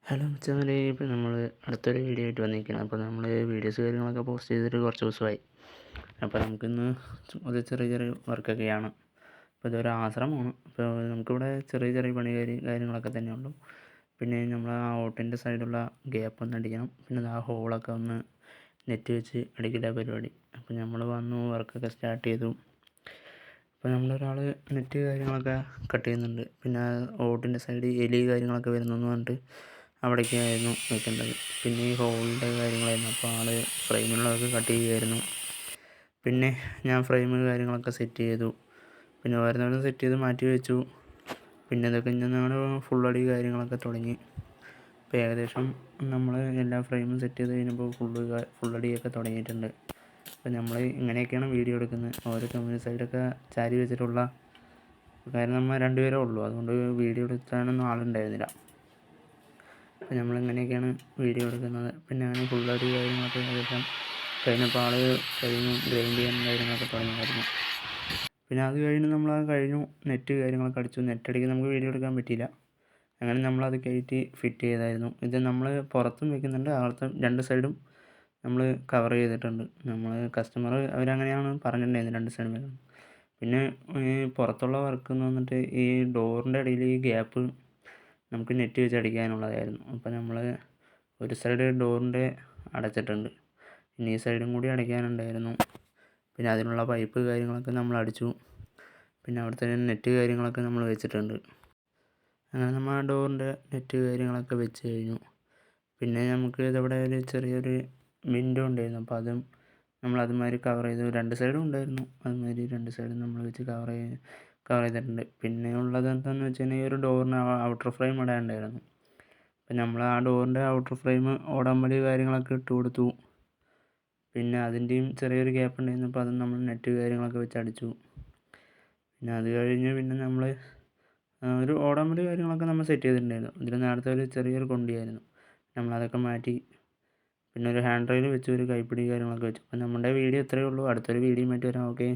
Hello മച്ചാമാരെ, ഇപ്പോൾ നമ്മൾ അടുത്തൊരു വീഡിയോ ആയിട്ട് വന്നിരിക്കുകയാണ്. അപ്പോൾ നമ്മൾ വീഡിയോസ് കാര്യങ്ങളൊക്കെ പോസ്റ്റ് ചെയ്തിട്ട് കുറച്ച് ദിവസമായി. അപ്പോൾ നമുക്കിന്ന് ഒരു ചെറിയ ചെറിയ വർക്കൊക്കെയാണ്. അപ്പോൾ ഇതൊരു ആശ്രമമാണ്. അപ്പോൾ നമുക്കിവിടെ ചെറിയ ചെറിയ കാര്യങ്ങളൊക്കെ തന്നെ ഉള്ളൂ. പിന്നെ നമ്മൾ ആ ഓട്ടിൻ്റെ സൈഡുള്ള ഗ്യാപ്പ് ഒന്ന് അടിക്കണം. പിന്നെ ആ ഹോളൊക്കെ ഒന്ന് നെറ്റ് വെച്ച് അടിക്കില്ല പരിപാടി. അപ്പോൾ നമ്മൾ വന്നു വർക്കൊക്കെ സ്റ്റാർട്ട് ചെയ്തു. അപ്പോൾ നമ്മളൊരാൾ നെറ്റ് കാര്യങ്ങളൊക്കെ കട്ട് ചെയ്യുന്നുണ്ട്. പിന്നെ ഓട്ടിൻ്റെ സൈഡ് എലി കാര്യങ്ങളൊക്കെ വരുന്നെന്ന് പറഞ്ഞിട്ട് അവിടേക്കായിരുന്നു വെക്കേണ്ടത്. പിന്നെ ഈ ഹോളിൻ്റെ കാര്യങ്ങളായിരുന്നു. അപ്പോൾ ആൾ ഫ്രെയിമിലുള്ളതൊക്കെ കട്ട് ചെയ്യുമായിരുന്നു. പിന്നെ ഞാൻ ഫ്രെയിം കാര്യങ്ങളൊക്കെ സെറ്റ് ചെയ്തു. പിന്നെ ഓരോന്നോരോന്ന് സെറ്റ് ചെയ്ത് മാറ്റി വെച്ചു. പിന്നെ ഇതൊക്കെ ഞങ്ങൾ ഫുള്ളടി കാര്യങ്ങളൊക്കെ തുടങ്ങി. ഇപ്പോൾ ഏകദേശം നമ്മൾ എല്ലാ ഫ്രെയിമും സെറ്റ് ചെയ്ത് കഴിഞ്ഞപ്പോൾ ഫുള്ളടിയൊക്കെ തുടങ്ങിയിട്ടുണ്ട്. അപ്പോൾ നമ്മൾ ഇങ്ങനെയൊക്കെയാണ് വീഡിയോ എടുക്കുന്നത്. ഓരോ കമ്മ്യൂണിറ്റി സൈഡൊക്കെ ചാരി വെച്ചിട്ടുള്ള കാരണം നമ്മൾ രണ്ടുപേരേ ഉള്ളൂ, അതുകൊണ്ട് വീഡിയോ എടുക്കാനൊന്നും ആളുണ്ടായിരുന്നില്ല. അപ്പോൾ നമ്മളിങ്ങനെയൊക്കെയാണ് വീഡിയോ എടുക്കുന്നത്. പിന്നെ അങ്ങനെ ഫുള്ളടി കാര്യങ്ങളൊക്കെ ഏകദേശം കഴിഞ്ഞപ്പോൾ ആൾ കഴിഞ്ഞു ഗ്രൈൻഡ് ചെയ്യാനും കാര്യങ്ങളൊക്കെ തുടങ്ങിയായിരുന്നു. പിന്നെ അത് കഴിഞ്ഞ് നമ്മളത് കഴിഞ്ഞു നെറ്റ് കാര്യങ്ങളൊക്കെ അടിച്ചു. നെറ്റടിക്ക് നമുക്ക് വീഡിയോ എടുക്കാൻ പറ്റിയില്ല. അങ്ങനെ നമ്മളത് കയറ്റി ഫിറ്റ് ചെയ്തായിരുന്നു. ഇത് നമ്മൾ പുറത്തും വെക്കുന്നുണ്ട്, അകത്തും രണ്ട് സൈഡും നമ്മൾ കവർ ചെയ്തിട്ടുണ്ട്. നമ്മൾ കസ്റ്റമർ അവരങ്ങനെയാണ് പറഞ്ഞിട്ടുണ്ടായിരുന്നത്, രണ്ട് സൈഡും വെക്കണം. പിന്നെ ഈ പുറത്തുള്ള വർക്ക് എന്ന് വന്നിട്ട് ഈ ഡോറിൻ്റെ ഇടയിൽ ഈ ഗ്യാപ്പ് നമുക്ക് നെറ്റ് വെച്ച് അടിക്കാനുള്ളതായിരുന്നു. അപ്പോൾ നമ്മൾ ഒരു സൈഡ് ഡോറിൻ്റെ അടച്ചിട്ടുണ്ട്, ഇനി ഈ സൈഡും കൂടി അടയ്ക്കാനുണ്ടായിരുന്നു. പിന്നെ അതിനുള്ള പൈപ്പ് കാര്യങ്ങളൊക്കെ നമ്മൾ അടിച്ചു. പിന്നെ അവിടുത്തെ നെറ്റ് കാര്യങ്ങളൊക്കെ നമ്മൾ വെച്ചിട്ടുണ്ട്. അങ്ങനെ നമ്മൾ ആ ഡോറിൻ്റെ നെറ്റ് കാര്യങ്ങളൊക്കെ വെച്ച് കഴിഞ്ഞു. പിന്നെ നമുക്ക് ഇതവിടെ ഒരു ചെറിയൊരു വിൻഡോ ഉണ്ടായിരുന്നു. അപ്പോൾ അതും നമ്മൾ അതുമാതിരി കവർ ചെയ്തു. രണ്ട് സൈഡും ഉണ്ടായിരുന്നു, അതുമാതിരി രണ്ട് സൈഡും നമ്മൾ വെച്ച് കവർ ചെയ്തിട്ടുണ്ട്. പിന്നെ ഉള്ളത് എന്താണെന്ന് വെച്ച് കഴിഞ്ഞാൽ ഈ ഒരു ഡോറിന് ഔട്ടർ ഫ്രെയിം ഇടാനുണ്ടായിരുന്നു. അപ്പം നമ്മൾ ആ ഡോറിൻ്റെ ഔട്ടർ ഫ്രെയിം ഓടാമ്പടി കാര്യങ്ങളൊക്കെ ഇട്ട് കൊടുത്തു. പിന്നെ അതിൻ്റെയും ചെറിയൊരു ഗ്യാപ്പ് ഉണ്ടായിരുന്നു. അപ്പോൾ അതും നമ്മൾ നെറ്റ് കാര്യങ്ങളൊക്കെ വെച്ച് അടിച്ചു. പിന്നെ അത് കഴിഞ്ഞ് പിന്നെ നമ്മൾ ഒരു ഓടാമ്പടി കാര്യങ്ങളൊക്കെ നമ്മൾ സെറ്റ് ചെയ്തിട്ടുണ്ടായിരുന്നു. ഇതിൽ നേരത്തെ ഒരു ചെറിയൊരു കൊണ്ടിയായിരുന്നു, നമ്മളതൊക്കെ മാറ്റി. പിന്നെ ഒരു ഹാൻഡ് റെയിൽ വെച്ച് ഒരു കൈപ്പിടി കാര്യങ്ങളൊക്കെ വെച്ചു. അപ്പോൾ നമ്മുടെ വീഡിയോ ഇത്രയേ ഉള്ളൂ. അടുത്തൊരു വീഡിയോയുമായിട്ട് വരാം. ഓക്കെ.